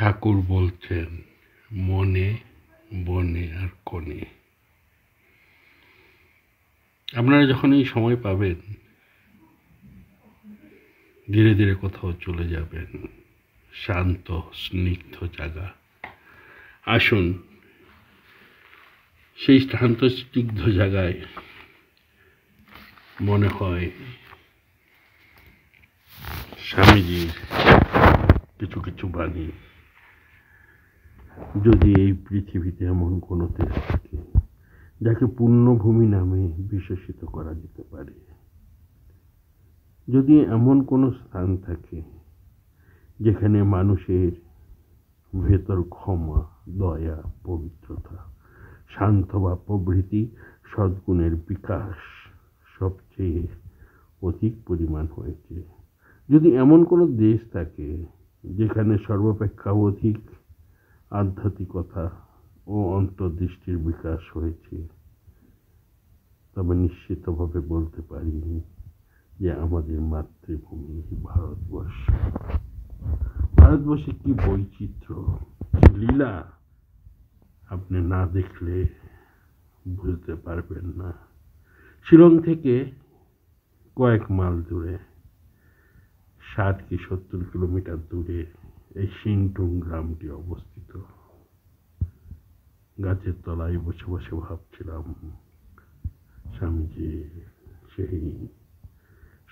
ঠাকুর বলছেন মনে বনে আর কোণে। আপনারা যখন এই সময় পাবেন ধীরে ধীরে কোথাও চলে যাবেন, শান্ত স্নিগ্ধ জায়গা। আসুন সেই শান্ত স্নিগ্ধ জায়গায় মনে হয় স্বামীজির কিছু কিছু বাণী। যদি এই পৃথিবীতে এমন কোনো দেশ থাকে যাকে পুণ্যভূমি নামে বিশেষিত করা যেতে পারে, যদি এমন কোনো স্থান থাকে যেখানে মানুষের ভেতর ক্ষমা, দয়া, পবিত্রতা, শান্ত বা প্রভৃতি সদ্গুণের বিকাশ সবচেয়ে অধিক পরিমাণ হয়েছে, যদি এমন কোনো দেশ থাকে যেখানে সর্বাপেক্ষা অধিক আধ্যাত্মিকতা ও অন্তর্দৃষ্টির বিকাশ হয়েছে, তবে নিশ্চিতভাবে বলতে পারি যে আমাদের মাতৃভূমি ভারতবর্ষ। ভারতবর্ষে কি বৈচিত্র্য, লীলা আপনি না দেখলে বুঝতে পারবেন না। শিলং থেকে কয়েক মাইল দূরে, 60 কি 70 কিলোমিটার দূরে এই সিংটুং গ্রামটি অবস্থিত। গাছের তলায় বসে বসে ভাবছিলাম স্বামীজি সেই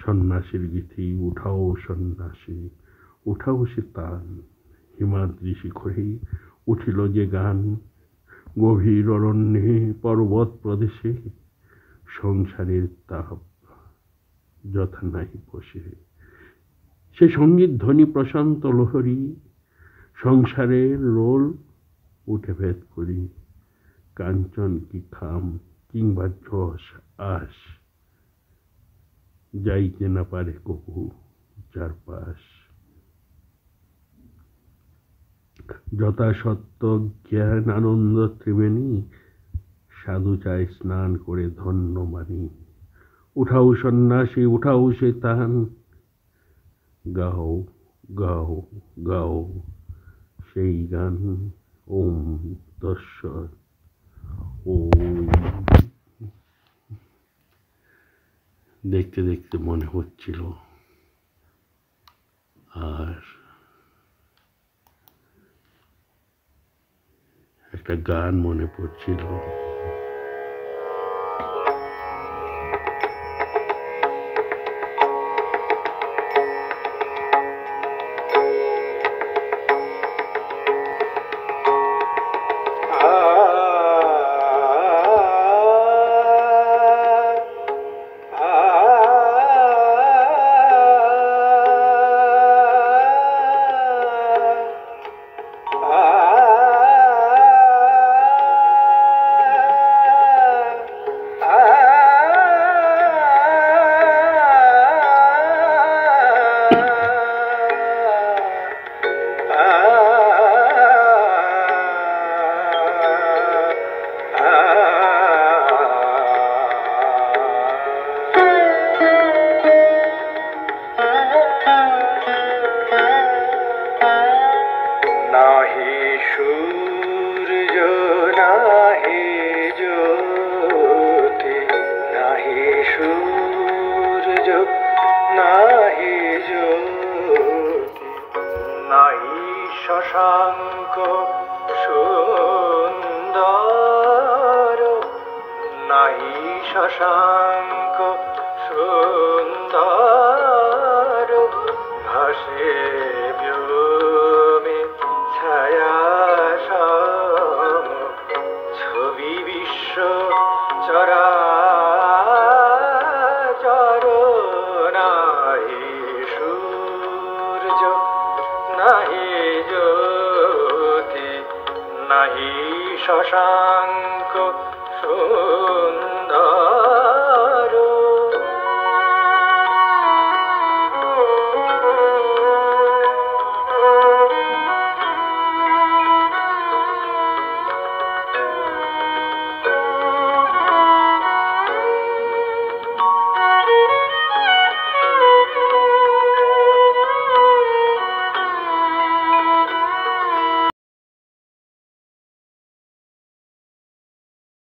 সন্ন্যাসীর গীতি, উঠাও সন্ন্যাসী উঠাও সে তান, হিমাদ্রি শিখরেই উঠিল যে গান, গভীর অরণ্যে পর্বত প্রদেশে সংসারের তাপ যথা নাই বসে। সে সঙ্গীত ধ্বনি প্রশান্ত লহরী, সংসারের রোল উঠে ভেদ করি, কাঞ্চন কি খাম কিংবা যশ আশ, যাইতে না পারে কবু চারপাশ। যথাসত্য জ্ঞান আনন্দ ত্রিবেণী, সাধু চায় স্নান করে ধন্য মানি, উঠাও সন্ন্যাসী উঠাও সে তান, গাও গাও গাও সেই গান। ওম তৎসৎ। ওম। দেখতে দেখতে মনে হচ্ছিল আর একটা গান মনে পড়ছিল। শশাঙ্ক সুন্দর, নাহি শশাঙ্ক সুন্দর, ভাসে ব্যোমে ছায়া সম, ছবি বিশ্ব চরাচর, নাহি সূর্য নাহি জ্যোতি, নাহি শশাঙ্ক সুন্দর।